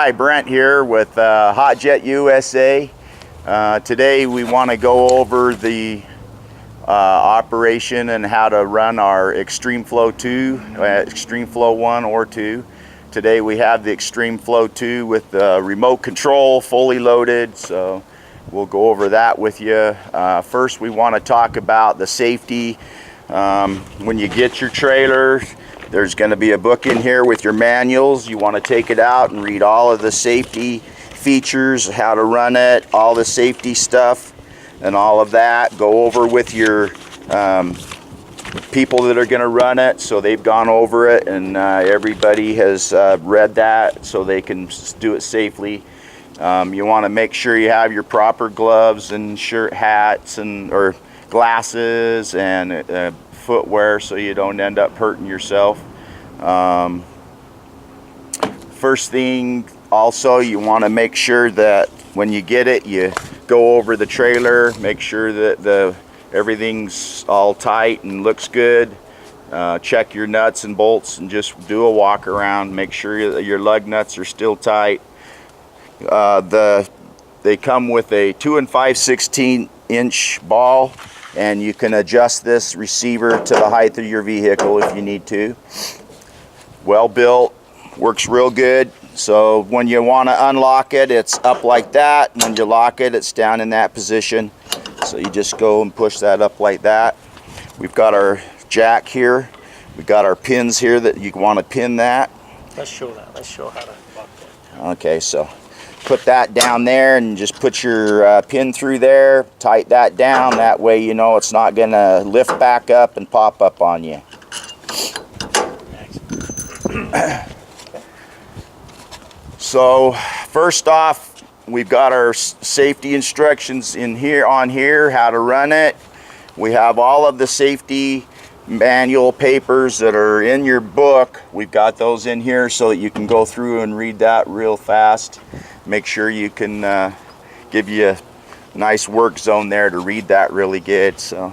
Hi, Brent here with HotJet USA. Today we want to go over the operation and how to run our XtremeFlow II, XtremeFlow 1 or 2. Today we have the XtremeFlow II with the remote control, fully loaded, so we'll go over that with you. First we want to talk about the safety. When you get your trailer, there's going to be a book in here with your manuals. You want to take it out and read all of the safety features, how to run it, all the safety stuff and all of that. Go over with your people that are going to run it, so they've gone over it and everybody has read that so they can do it safely. You want to make sure you have your proper gloves and shirt, hats, and or glasses and footwear so you don't end up hurting yourself. First thing also, you want to make sure that when you get it, you go over the trailer, make sure that everything's all tight and looks good. Check your nuts and bolts and just do a walk around, make sure your lug nuts are still tight. They come with a 2 5/16 inch ball, and you can adjust this receiver to the height of your vehicle if you need to. Well built, works real good. So when you want to unlock it, it's up like that. When you lock it, it's down in that position. So you just go and push that up like that. We've got our jack here. We've got our pins here that you want to pin that. Let's show that. Let's show how to lock that. Okay, so put that down there and just put your pin through there, tighten that down, that way you know it's not going to lift back up and pop up on you. So first off, we've got our safety instructions in here, on here, how to run it. We have all of the safety manual papers that are in your book. We've got those in here so that you can go through and read that real fast. Make sure you can give you a nice work zone there to read that really good. So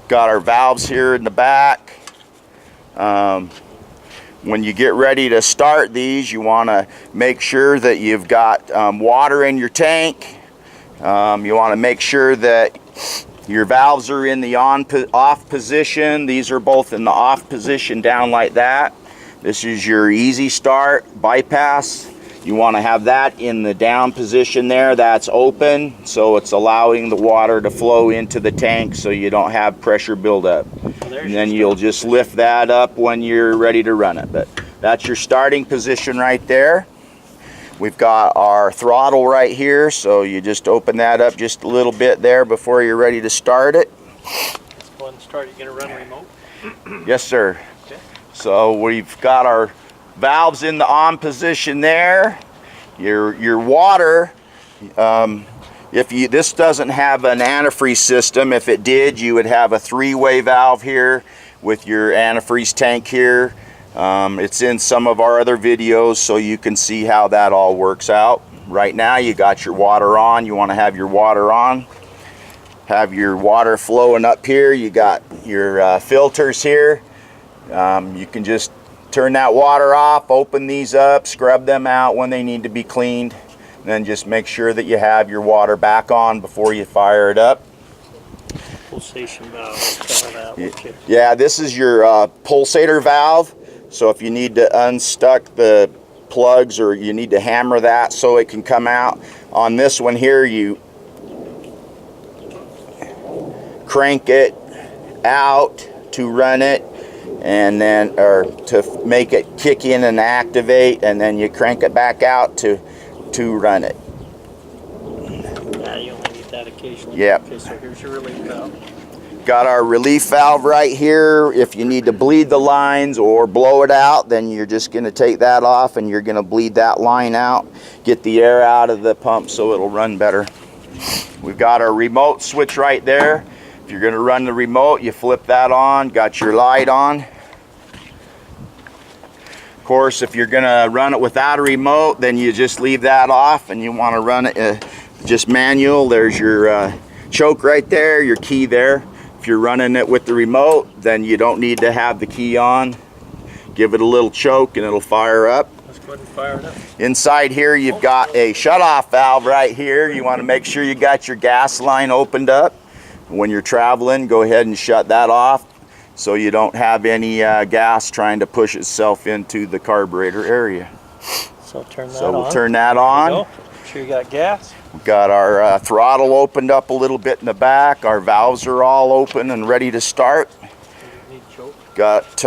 got our valves here in the back. When you get ready to start these, you want to make sure that you've got water in your tank. You want to make sure that your valves are in the off position. These are both in the off position, down like that. This is your easy start bypass. You want to have that in the down position there. That's open, so it's allowing the water to flow into the tank so you don't have pressure buildup. And then you'll just lift that up when you're ready to run it. But that's your starting position right there. We've got our throttle right here, so you just open that up just a little bit there before you're ready to start it. Let's go ahead and start. You're going to run remote? Yes, sir. Okay. So we've got our valves in the on position there. Your water, this doesn't have an antifreeze system. If it did, you would have a 3-way valve here with your antifreeze tank here. It's in some of our other videos so you can see how that all works out. Right now you got your water on. You want to have your water on. Have your water flowing up here. You got your filters here. You can just turn that water off, open these up, scrub them out when they need to be cleaned, and then just make sure that you have your water back on before you fire it up. Pulsation valve. Yeah, this is your pulsator valve. So if you need to unstuck the plugs or you need to hammer that so it can come out, on this one here you crank it out to run it, and then to make it kick in and activate, and then you crank it back out to run it. Yeah, you only need that occasionally. Yep. Okay, so here's your relief valve. Got our relief valve right here. If you need to bleed the lines or blow it out, then you're just going to take that off and you're going to bleed that line out, get the air out of the pump so it'll run better. We've got our remote switch right there. If you're going to run the remote, you flip that on, got your light on. Of course, if you're going to run it without a remote, then you just leave that off and you want to run it just manual. There's your choke right there, your key there. If you're running it with the remote, then you don't need to have the key on. Give it a little choke and it'll fire up. Let's go ahead and fire it up. Inside here you've got a shutoff valve right here. You want to make sure you got your gas line opened up. When you're traveling, go ahead and shut that off so you don't have any gas trying to push itself into the carburetor area. So turn that on. So we'll turn that on. Make sure you got gas. We've got our throttle opened up a little bit in the back. Our valves are all open and ready to start. Need choke. Got,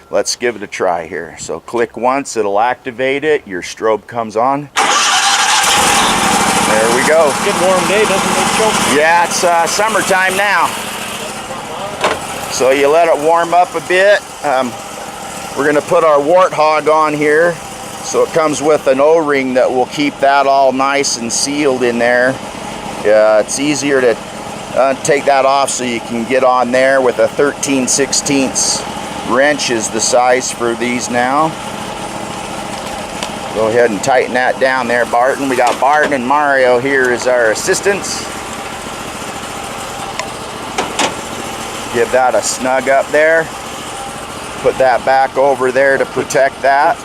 let's give it a try here. So click once, it'll activate it. Your strobe comes on. There we go. Good warm day, doesn't need choke. Yeah, it's summertime now. So you let it warm up a bit. We're going to put our Warthog on here. So it comes with an O-ring that will keep that all nice and sealed in there. It's easier to take that off so you can get on there with a 13/16 wrench is the size for these now. Go ahead and tighten that down there, Barton. We got Barton and Mario here as our assistants. Give that a snug up there. Put that back over there to protect that.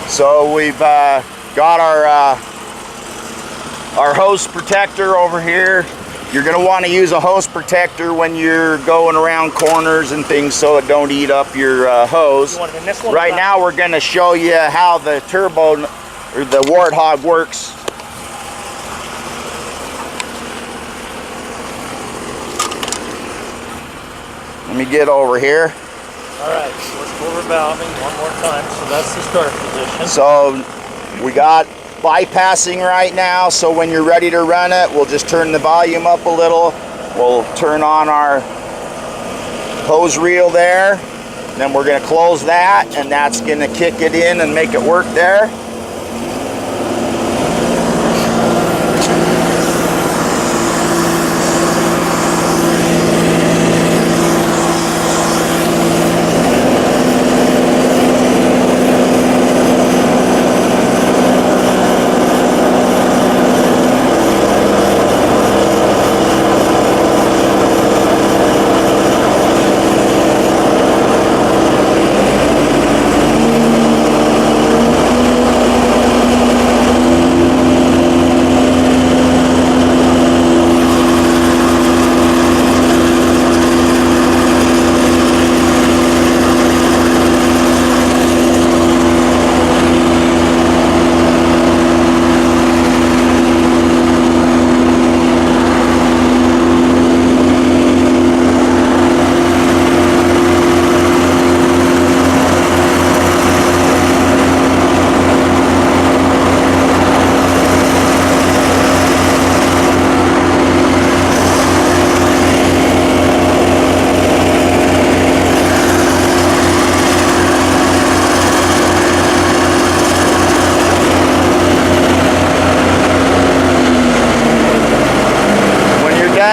So we've got our hose protector over here. You're going to want to use a hose protector when you're going around corners and things so it don't eat up your hose. Right now we're going to show you how the turbo or the Warthog works. Let me get over here. Alright, so let's go over valving one more time. So that's the start position. So we got bypassing right now, so when you're ready to run it, we'll just turn the volume up a little. We'll turn on our hose reel there. Then we're going to close that, and that's going to kick it in and make it work there.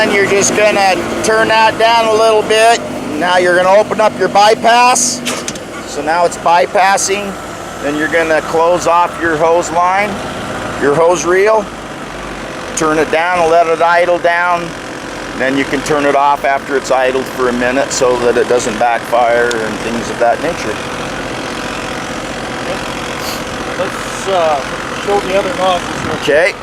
You're just gonna turn that down a little bit. Now you're gonna open up your bypass. So now it's bypassing. Then you're gonna close off your hose line, your hose reel. Turn it down and let it idle down. Then you can turn it off after it's idled for a minute so that it doesn't backfire and things of that nature. Let's show the other nozzles. Okay.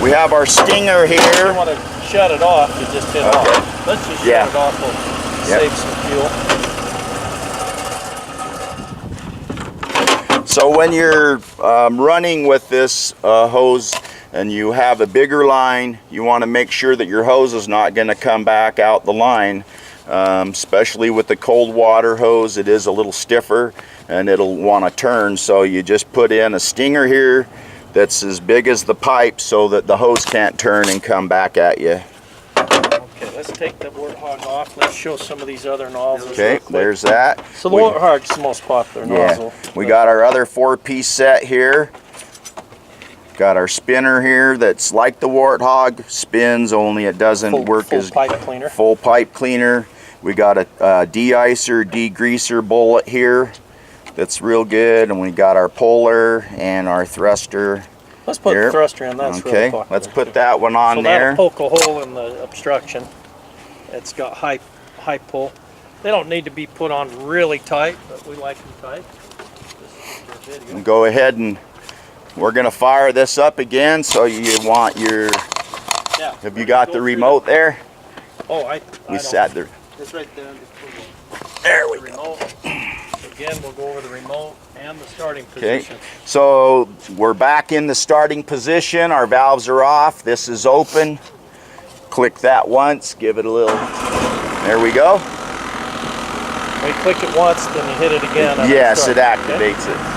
We have our stinger here. If you want to shut it off, you just hit off. Let's just shut it off. We'll save some fuel. So when you're running with this hose and you have a bigger line, you want to make sure that your hose is not going to come back out the line. Especially with the cold water hose, it is a little stiffer and it'll want to turn. So you just put in a stinger here that's as big as the pipe so that the hose can't turn and come back at you. Okay, let's take the Warthog off. Let's show some of these other nozzles. Okay, there's that. So the Warthog's the most popular nozzle. We got our other 4-piece set here. Got our spinner here that's like the Warthog, spins, only it doesn't work as full pipe cleaner. Full pipe cleaner. We got a de-icer, degreaser bullet here. That's real good, and we got our puller and our thruster. Let's put the thruster in. That's really okay. popular. Let's put that one on so there. That'll poke a hole in the obstruction. It's got high pull. They don't need to be put on really tight, but we like them tight. This is and go ahead and we're going to fire this up again. So you want your, have you got the remote there? Oh, we sat there. It's right there. There we go. Again, we'll go over the remote and the starting position. Okay, so we're back in the starting position. Our valves are off. This is open. Click that once, give it a little, there we go. When you click it once, then you hit it again. Yes, it activates it.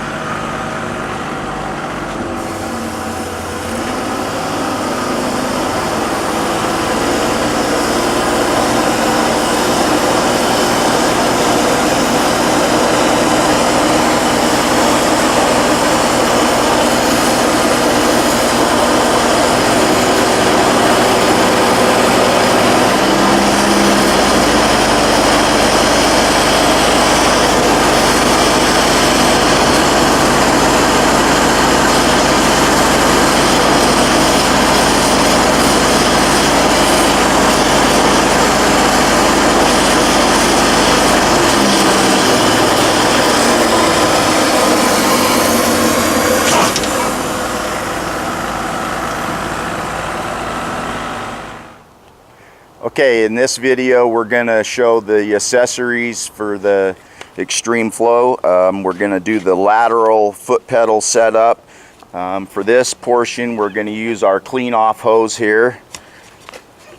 Okay, in this video we're going to show the accessories for the XtremeFlow. We're going to do the lateral foot pedal setup. For this portion we're going to use our clean off hose here.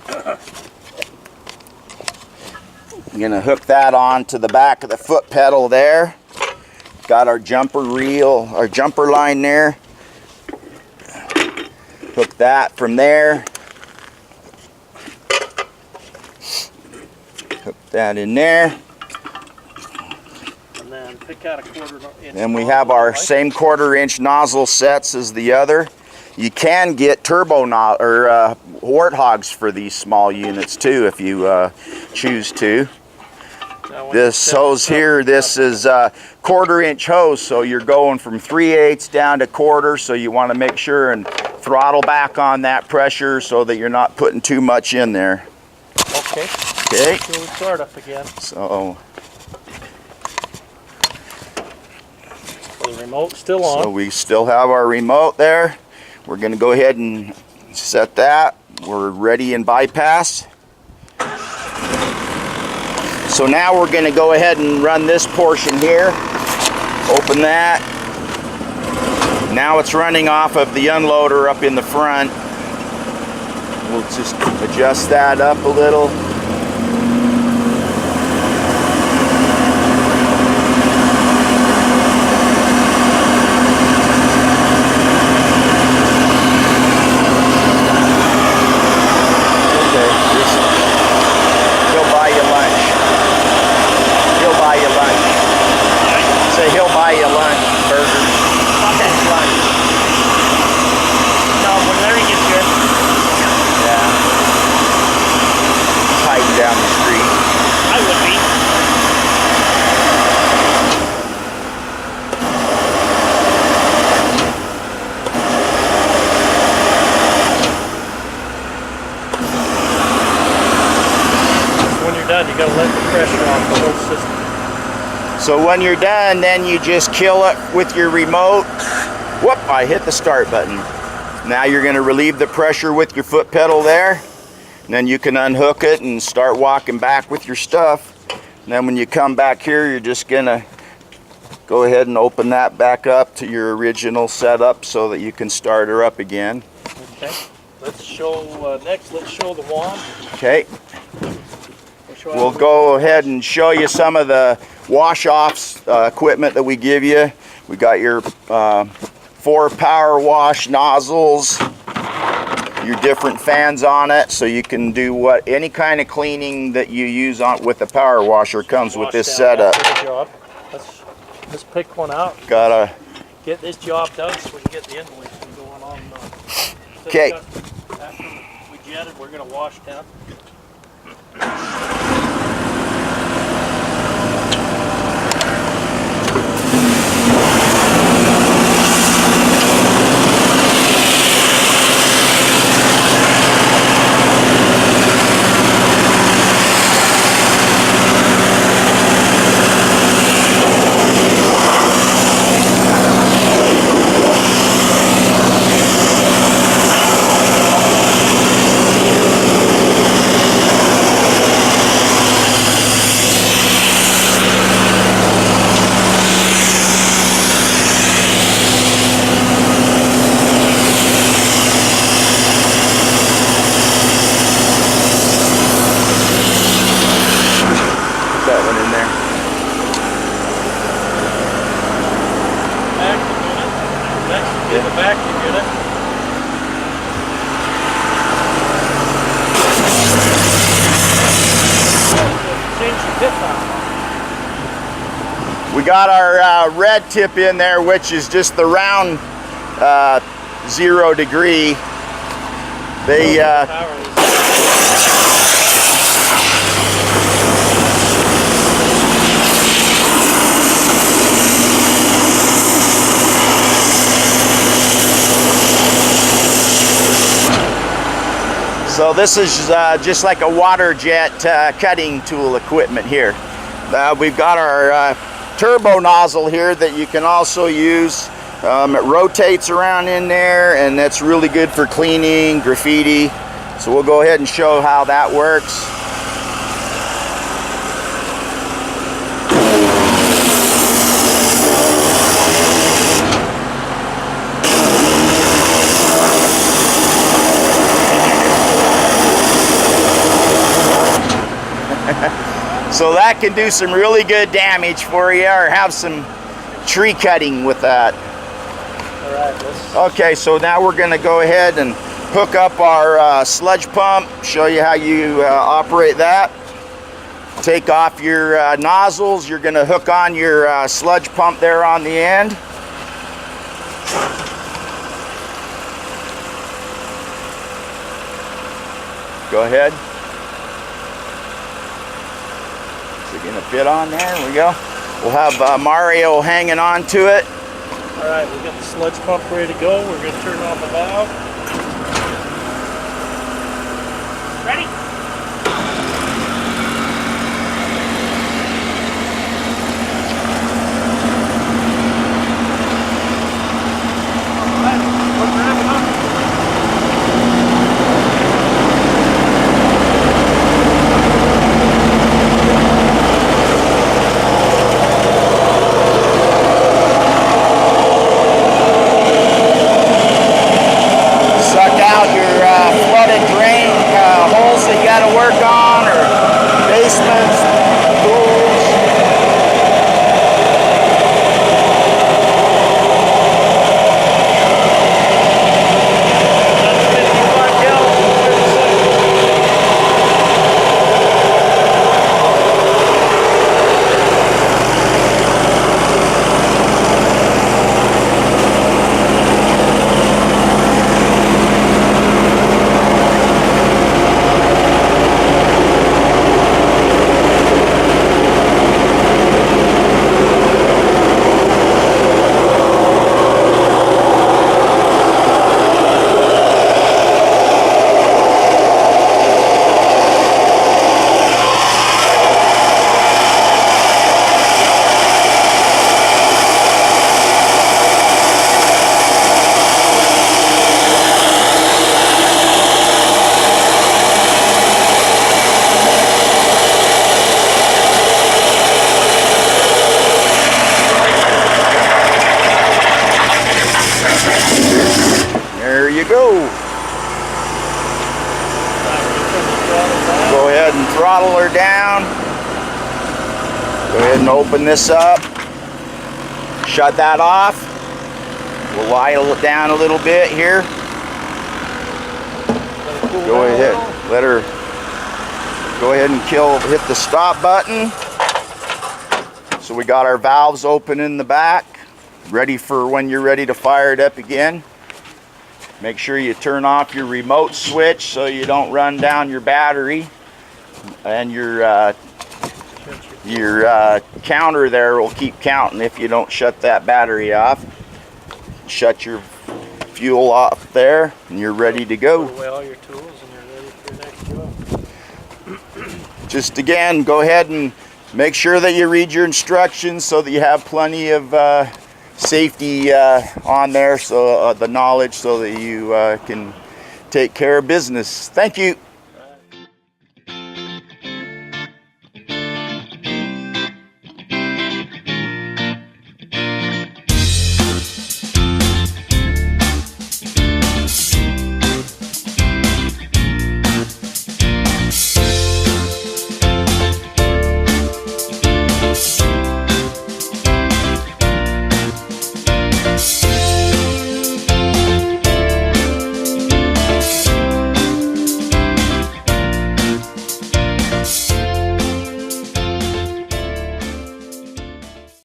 I'm going to hook that on to the back of the foot pedal there. Got our jumper reel, our jumper line there. Hook that from there. Hook that in there. And then pick out a 1/4 inch. Then we have our same 1/4 inch nozzle sets as the other. You can get turbo warthogs for these small units too if you choose to. This hose here, this is a 1/4 inch hose, so you're going from 3/8 down to 1/4, so you want to make sure and throttle back on that pressure so that you're not putting too much in there. Okay. Okay. So we start up again. So the remote's still on. So we still have our remote there. We're going to go ahead and set that. We're ready in bypass. So now we're going to go ahead and run this portion here. Open that. Now it's running off of the unloader up in the front. We'll just adjust that up a little. Down the street. I would be. When you're done, you gotta let the pressure off the whole system. So when you're done, then you just kill it with your remote. Whoop, I hit the start button. Now you're gonna relieve the pressure with your foot pedal there. And then you can unhook it and start walking back with your stuff. And then when you come back here, you're just gonna go ahead and open that back up to your original setup so that you can start her up again. Okay. Let's show next. Let's show the wand. Okay. We'll go ahead and show you some of the wash-offs equipment that we give you. We got your 4 power wash nozzles. Your different fans on it, so you can do any kind of cleaning that you use on with the power washer comes with this setup. Let's pick one out. Gotta get this job done so we can get the insulation going on. Okay. After we jetted, we're gonna wash down. We got our red tip in there, which is just the round 0 degree. They so this is just like a water jet cutting tool equipment here. We've got our turbo nozzle here that you can also use. It rotates around in there, and that's really good for cleaning, graffiti. So we'll go ahead and show how that works. So that can do some really good damage for you, or have some tree cutting with that. All right, okay, so now we're going to go ahead and hook up our sludge pump, show you how you operate that. Take off your nozzles. You're going to hook on your sludge pump there on the end. Go ahead. Gonna fit on there. There we go. We'll have Mario hanging on to it. All right, we got the sludge pump ready to go. We're gonna turn on the valve. Ready? All right, we're grabbing up. Work on, or basements, pools. There you go. Go ahead and throttle her down. Go ahead and open this up. Shut that off. We'll idle it down a little bit here. Go ahead. Let her go ahead and hit the stop button. So we got our valves open in the back, ready for when you're ready to fire it up again. Make sure you turn off your remote switch so you don't run down your battery, and your counter there will keep counting if you don't shut that battery off. Shut your fuel off there, and you're ready to go. Put away all your tools and you're ready for your next job. Just again, go ahead and make sure that you read your instructions so that you have plenty of safety on there, so the knowledge, so that you can take care of business. Thank you.